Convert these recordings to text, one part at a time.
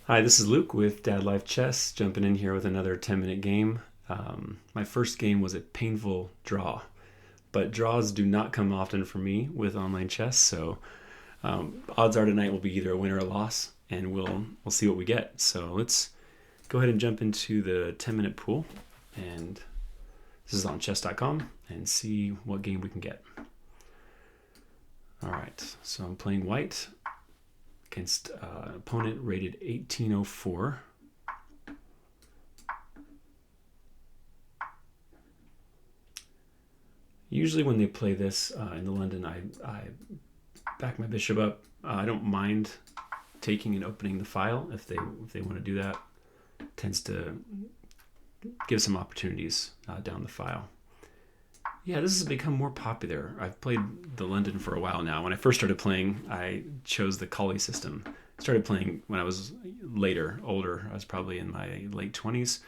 Hi, this is Luke with Dad Life Chess, jumping in here with another 10-minute game. My first game was a painful draw, but draws do not come often for me with online chess, so odds are tonight will be either a win or a loss, and we'll see what we get. So let's go ahead and jump into the 10-minute pool, and this is on chess.com, and see what game we can get. All right, so I'm playing white against an opponent rated 1804. Usually when they play this in the London, I back my bishop up. I don't mind taking and opening the file if they want to do that. It tends to give some opportunities down the file. Yeah, this has become more popular. I've played the London for a while now. When I first started playing, I chose the Collie system. I started playing when I was older. I was probably in my late 20s,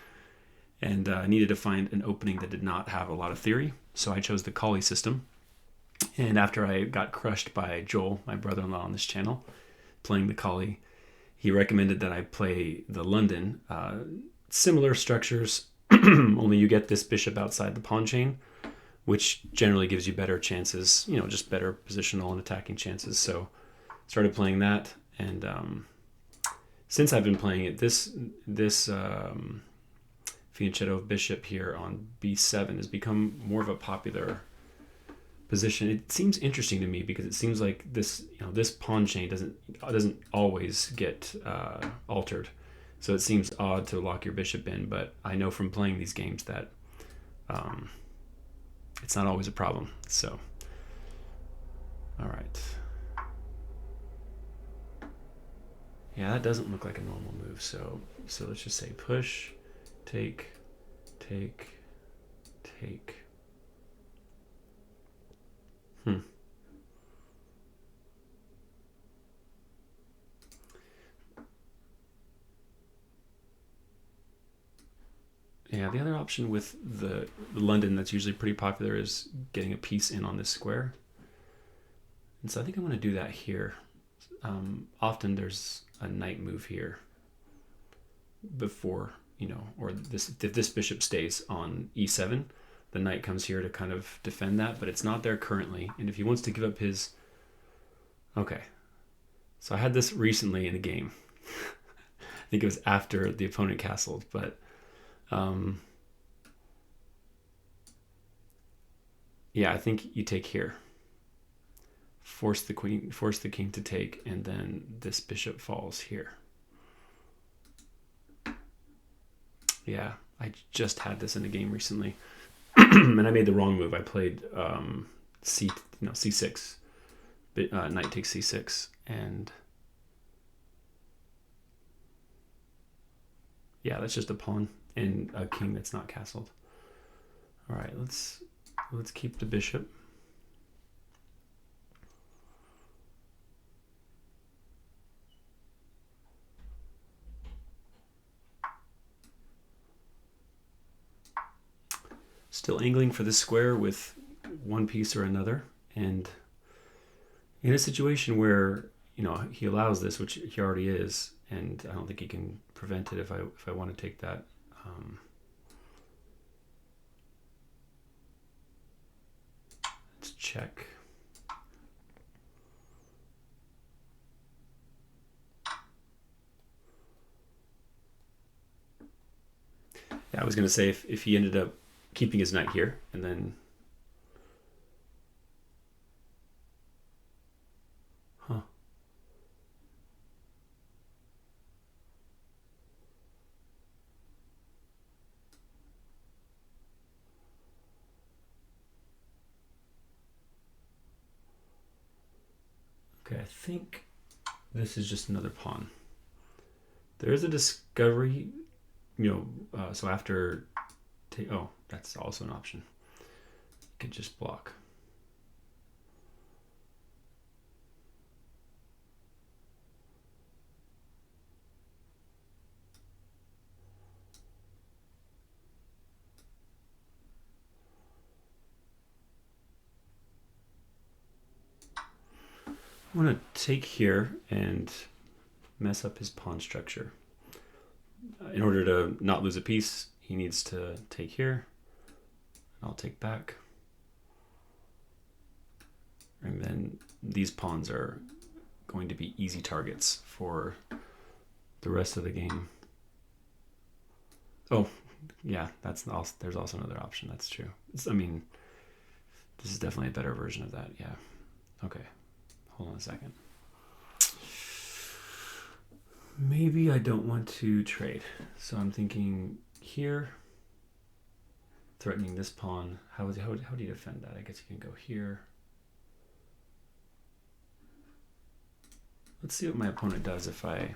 and I needed to find an opening that did not have a lot of theory. So I chose the Collie system. And after I got crushed by Joel, my brother-in-law on this channel, playing the Collie, he recommended that I play the London. Similar structures, only you get this bishop outside the pawn chain, which generally gives you better chances, just better positional and attacking chances. So started playing that, and since I've been playing it, this fianchetto bishop here on b7 has become more of a popular position. It seems interesting to me because it seems like this pawn chain doesn't always get altered. So it seems odd to lock your bishop in, but I know from playing these games that it's not always a problem. So, all right. Yeah, that doesn't look like a normal move. So let's just say push, take, take, take. Yeah, the other option with the London that's usually pretty popular is getting a piece in on this square. And so I think I'm going to do that here. Often there's a knight move here before, or if this bishop stays on e7, the knight comes here to kind of defend that, but it's not there currently. And if he wants to give up his... Okay. So I had this recently in a game. I think it was after the opponent castled, but yeah, I think you take here. Force the king to take, and then this bishop falls here. Yeah, I just had this in a game recently, and I made the wrong move. I played c6, knight takes c6, and yeah, that's just a pawn and a king that's not castled. All right, let's keep the bishop. Still angling for this square with one piece or another, and in a situation where he allows this, which he already is, and I don't think he can prevent it if I want to take that. Let's check. Yeah, I was going to say if he ended up keeping his knight here, and then... Huh. Okay, I think this is just another pawn. There is a discovery, so after... Oh, that's also an option. You could just block. I'm going to take here and mess up his pawn structure. in order to not lose a piece, he needs to take here. I'll take back. And then these pawns are going to be easy targets for the rest of the game. Oh, yeah, there's also another option. That's true. I mean, this is definitely a better version of that. Yeah. Okay. Hold on a second. Maybe I don't want to trade. So I'm thinking here, threatening this pawn. How do you defend that? I guess you can go here. Let's see what my opponent does if I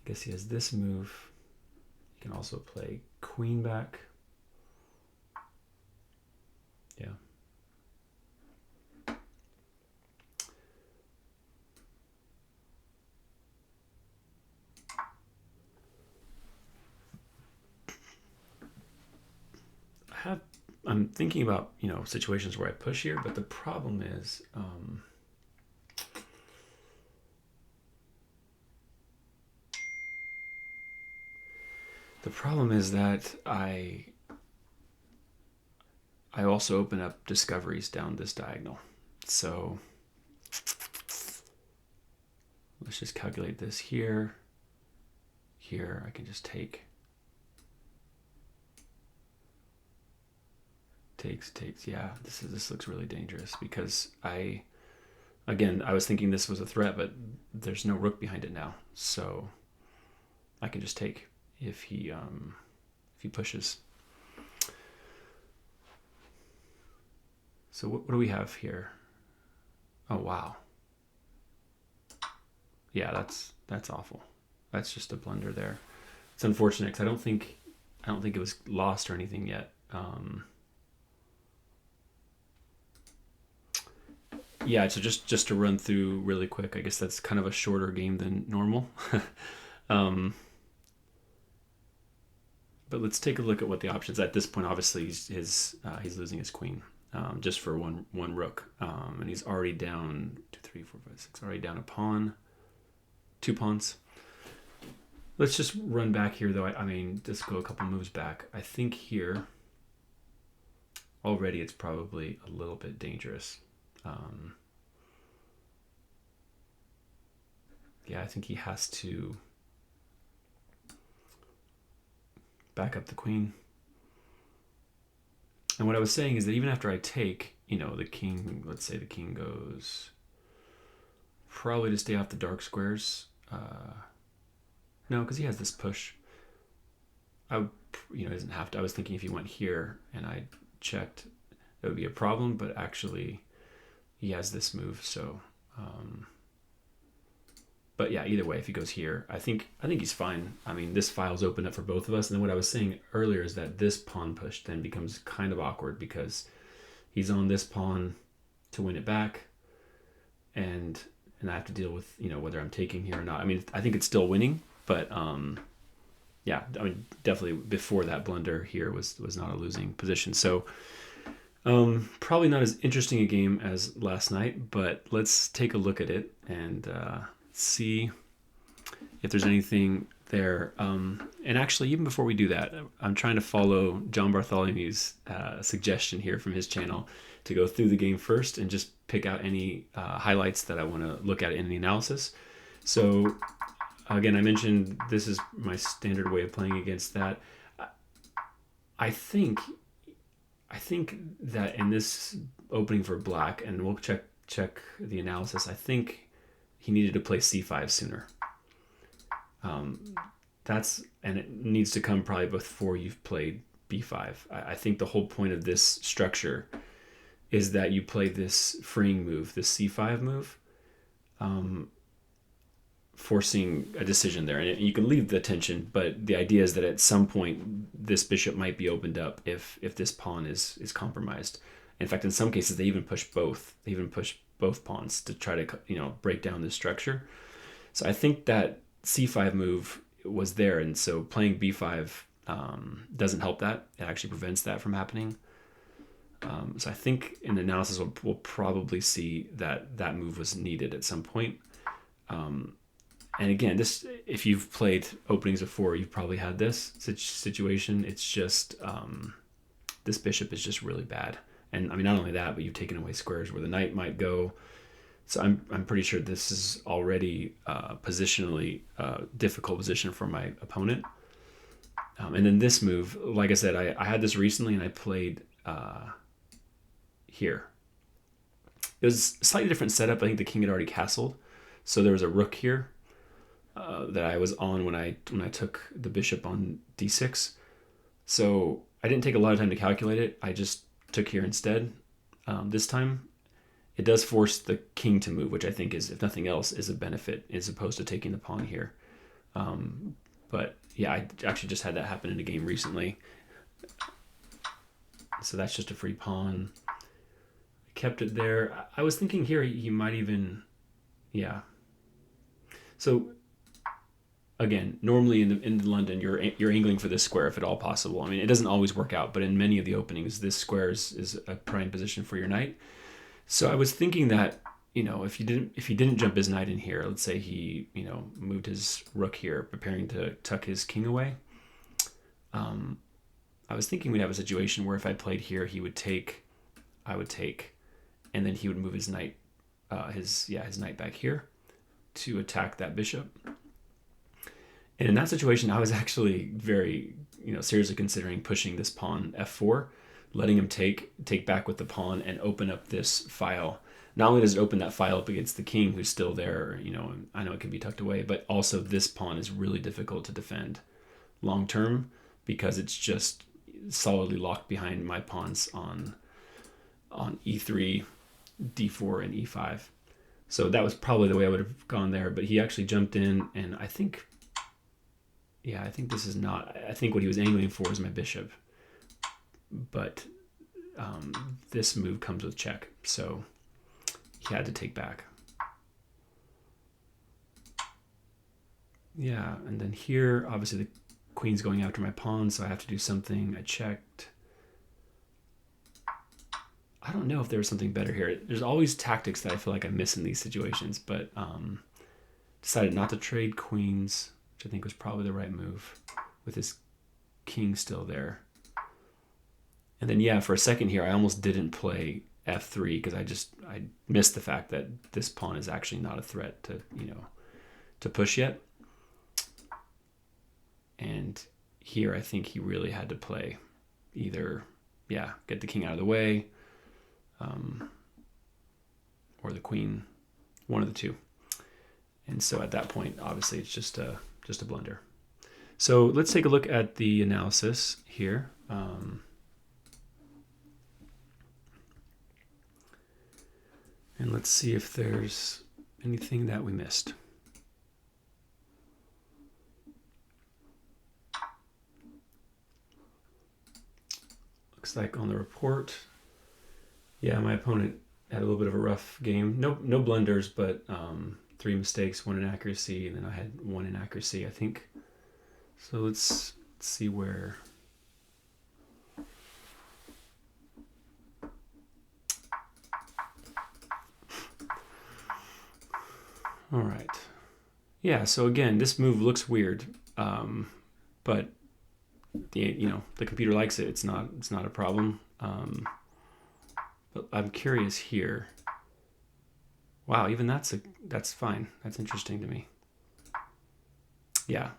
guess he has this move. He can also play queen back. Yeah. I'm thinking about, situations where I push here, but the problem is, that I also open up discoveries down this diagonal. So let's just calculate this here. Here I can just take. Takes. Yeah, this looks really dangerous because I was thinking this was a threat, but there's no rook behind it now, so I can just take if he pushes. So what do we have here? Oh wow. Yeah, that's awful. That's just a blunder there. It's unfortunate because I don't think it was lost or anything yet. Yeah, so just to run through really quick, I guess that's kind of a shorter game than normal. But let's take a look at what the options at this point. Obviously, he's losing his queen just for one rook, and he's already down 2, 3, 4, 5, 6. Already down a pawn, 2 pawns. Let's just run back here, though. I mean, just go a couple moves back. I think here already it's probably a little bit dangerous. Yeah, I think he has to back up the queen. And what I was saying is that even after I take, the king, let's say the king goes probably to stay off the dark squares. No, because he has this push. He doesn't have to. I was thinking if he went here and I checked, that would be a problem, but actually he has this move, so but yeah, either way, if he goes here, I think he's fine. I mean, this file's open up for both of us. And then what I was saying earlier is that this pawn push then becomes kind of awkward because he's on this pawn to win it back, and I have to deal with whether I'm taking here or not. I mean, I think it's still winning, but yeah, I mean, definitely before that blunder here was not a losing position. So probably not as interesting a game as last night, but let's take a look at it and see if there's anything there. And actually, even before we do that, I'm trying to follow John Bartholomew's suggestion here from his channel to go through the game first and just pick out any highlights that I want to look at in the analysis. So again, I mentioned this is my standard way of playing against that. I think that in this opening for black, and we'll check the analysis, I think he needed to play c5 sooner. And it needs to come probably before you've played b5. I think the whole point of this structure is that you play this freeing move, this c5 move, forcing a decision there. And you can leave the tension, but the idea is that at some point this bishop might be opened up if this pawn is compromised. In fact, in some cases, they even push both. They even push both pawns to try to break down this structure. So I think that c5 move was there, and so playing b5 doesn't help that. It actually prevents that from happening. So I think in the analysis we'll probably see that move was needed at some point. And again, this, if you've played openings before, you've probably had this situation. It's just, this bishop is just really bad. And I mean, not only that, but you've taken away squares where the knight might go. So I'm pretty sure this is already positionally difficult position for my opponent. And then this move, like I said, I had this recently and I played here. It was a slightly different setup. I think the king had already castled. So there was a rook here that I was on when I took the bishop on d6. So I didn't take a lot of time to calculate it. I just took here instead. This time, it does force the king to move, which I think is, if nothing else, is a benefit as opposed to taking the pawn here. But yeah, I actually just had that happen in a game recently. So that's just a free pawn. I kept it there. I was thinking here he might even, yeah. So again, normally in London, you're angling for this square if at all possible. I mean, it doesn't always work out, but in many of the openings, this square is a prime position for your knight. So I was thinking that, you know, if he didn't jump his knight in here, let's say he, you know, moved his rook here, preparing to tuck his king away. I was thinking we'd have a situation where if I played here, he would take, I would take, and then he would move his knight, his knight back here to attack that bishop. And in that situation, I was actually very, you know, seriously considering pushing this pawn f4, letting him take back with the pawn and open up this file. Not only does it open that file up against the king who's still there, you know, I know it can be tucked away, but also this pawn is really difficult to defend long term because it's just solidly locked behind my pawns on e3, d4, and e5. So that was probably the way I would have gone there, but he actually jumped in, and I think this is not, I think what he was angling for is my bishop, but this move comes with check, so he had to take back. Yeah, and then here, obviously the queen's going after my pawn, so I have to do something. I checked. I don't know if there was something better here. There's always tactics that I feel like I miss in these situations, but decided not to trade queens, which I think was probably the right move with his king still there. And then, yeah, for a second here, I almost didn't play f3 because I missed the fact that this pawn is actually not a threat to, you know, to push yet. And here I think he really had to play either, yeah, get the king out of the way, or the queen, one of the two. And so at that point, obviously, it's just a blunder. So let's take a look at the analysis here. And let's see if there's anything that we missed. Looks like on the report, yeah, my opponent had a little bit of a rough game. No blunders, but 3 mistakes, 1 inaccuracy, and then I had 1 inaccuracy, I think. So let's see where. All right. Yeah, so again, this move looks weird, but the computer likes it. It's not a problem. But I'm curious here. Wow, even that's fine. That's interesting to me. Yeah.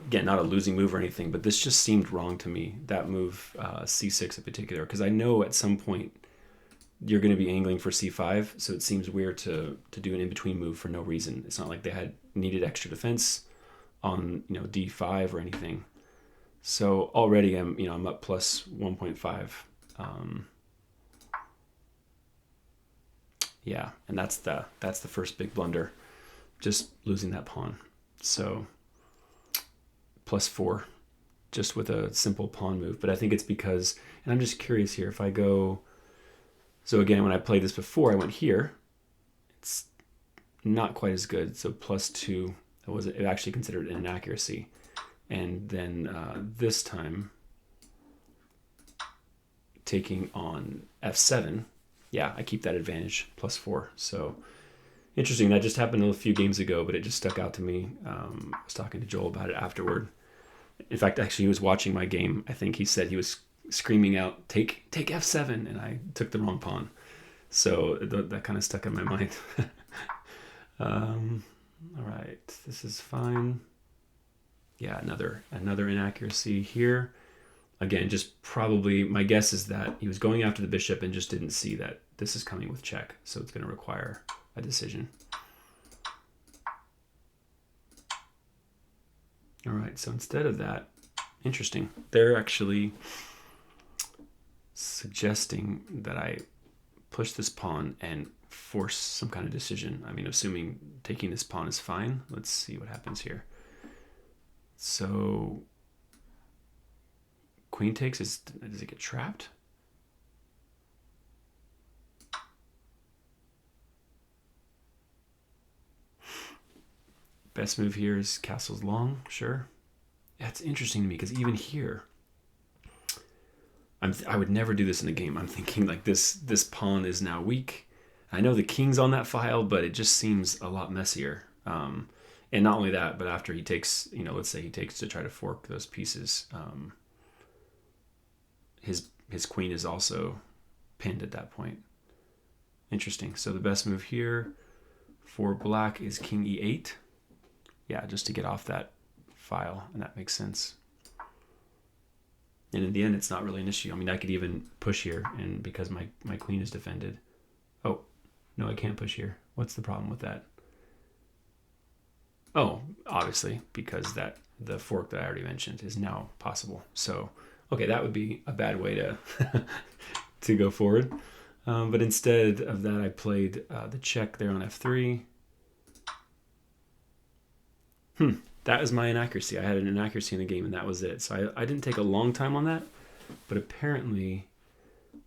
Again, not a losing move or anything, but this just seemed wrong to me. That move, c6 in particular, because I know at some point you're going to be angling for c5, so it seems weird to do an in-between move for no reason. It's not like they had needed extra defense on, you know, d5 or anything. So already I'm up plus 1.5. Yeah, and that's the first big blunder, just losing that pawn. So plus 4, just with a simple pawn move. But I think it's because, and I'm just curious here, if I go, so again, when I played this before, I went here. It's not quite as good. So plus 2, it actually considered an inaccuracy. And then this time, taking on f7, yeah, I keep that advantage, plus 4. So Interesting. That just happened a few games ago, but it just stuck out to me. I was talking to Joel about it afterward. In fact, actually, he was watching my game. I think he said he was screaming out, take f7, and I took the wrong pawn. So that kind of stuck in my mind. All right, this is fine. Yeah, another inaccuracy here. Again, just probably, my guess is that he was going after the bishop and just didn't see that this is coming with check. So it's going to require a decision. All right, so instead of that, interesting. They're actually suggesting that I push this pawn and force some kind of decision. I mean, assuming taking this pawn is fine. Let's see what happens here. So queen takes, does it get trapped? Best move here is castles long, sure. That's interesting to me because even here, I would never do this in a game. I'm thinking like this pawn is now weak. I know the king's on that file, but it just seems a lot messier. And not only that, but after he takes, let's say he takes to try to fork those pieces, his queen is also pinned at that point. Interesting. So the best move here for black is king e8. Yeah, just to get off that file, and that makes sense. And in the end, it's not really an issue. I mean, I could even push here, and because my queen is defended. Oh, no, I can't push here. What's the problem with that? Oh, obviously, because the fork that I already mentioned is now possible. So, okay, that would be a bad way to to go forward. But instead of that, I played the check there on f3. That was my inaccuracy. I had an inaccuracy in the game, and that was it. So I didn't take a long time on that, but apparently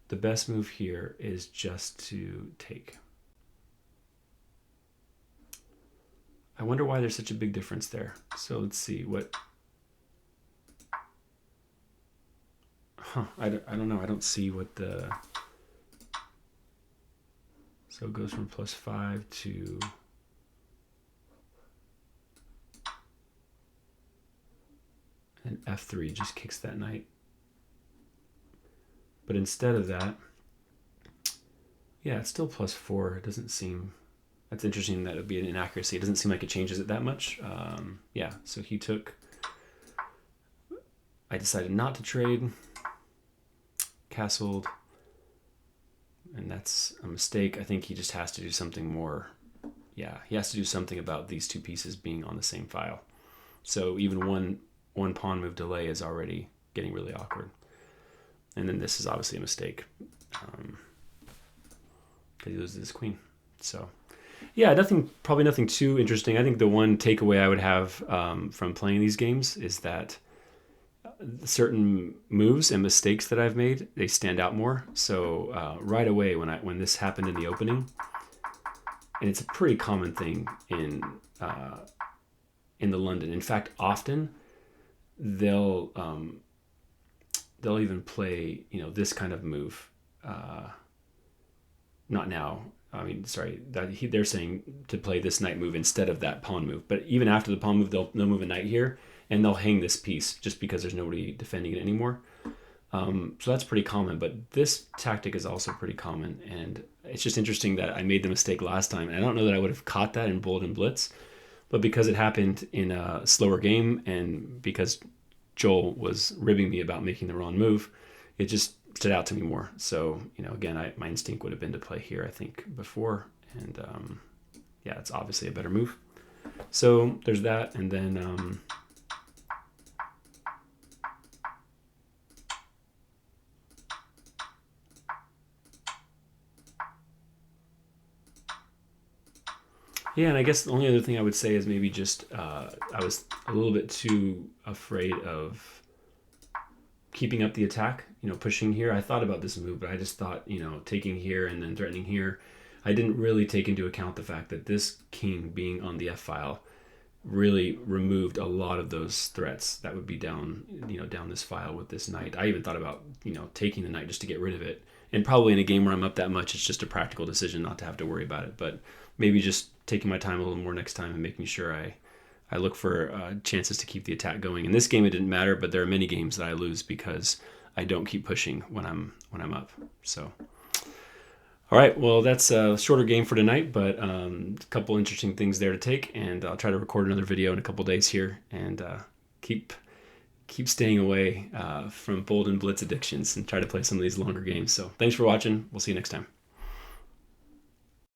the best move here is just to take. I wonder why there's such a big difference there. So let's see what... I don't know. I don't see what the... So it goes from +5 to... And f3 just kicks that knight. But instead of that, yeah, it's still +4. It doesn't seem... That's interesting that it would be an inaccuracy. It doesn't seem like it changes it that much. Yeah, so he took... I decided not to trade. Castled. And that's a mistake. I think he just has to do something more. Yeah, he has to do something about these two pieces being on the same file. So even one pawn move delay is already getting really awkward. And then this is obviously a mistake. Because he loses his queen. So... yeah, probably nothing too interesting. I think the one takeaway I would have from playing these games is that certain moves and mistakes that I've made, they stand out more. So right away when this happened in the opening, and it's a pretty common thing in the London. In fact, often they'll even play this kind of move. Not now. I mean, sorry, they're saying to play this knight move instead of that pawn move. But even after the pawn move, they'll move a knight here, and they'll hang this piece just because there's nobody defending it anymore. So that's pretty common. But this tactic is also pretty common, and it's just interesting that I made the mistake last time. And I don't know that I would have caught that in Bold and Blitz, but because it happened in a slower game, and because Joel was ribbing me about making the wrong move, it just stood out to me more. So, again, my instinct would have been to play here, I think, before. And yeah, it's obviously a better move. So there's that. And then yeah, and I guess the only other thing I would say is maybe just I was a little bit too afraid of keeping up the attack, pushing here. I thought about this move, but I just thought, taking here and then threatening here. I didn't really take into account the fact that this king being on the F file really removed a lot of those threats that would be down, down this file with this knight. I even thought about, taking the knight just to get rid of it. and probably in a game where I'm up that much, it's just a practical decision not to have to worry about it. But maybe just taking my time a little more next time and making sure I look for chances to keep the attack going. In this game, it didn't matter, but there are many games that I lose because I don't keep pushing when I'm up. So, all right, well, that's a shorter game for tonight, but a couple interesting things there to take, and I'll try to record another video in a couple days here, and keep staying away from bold and blitz addictions and try to play some of these longer games. So thanks for watching. We'll see you next time.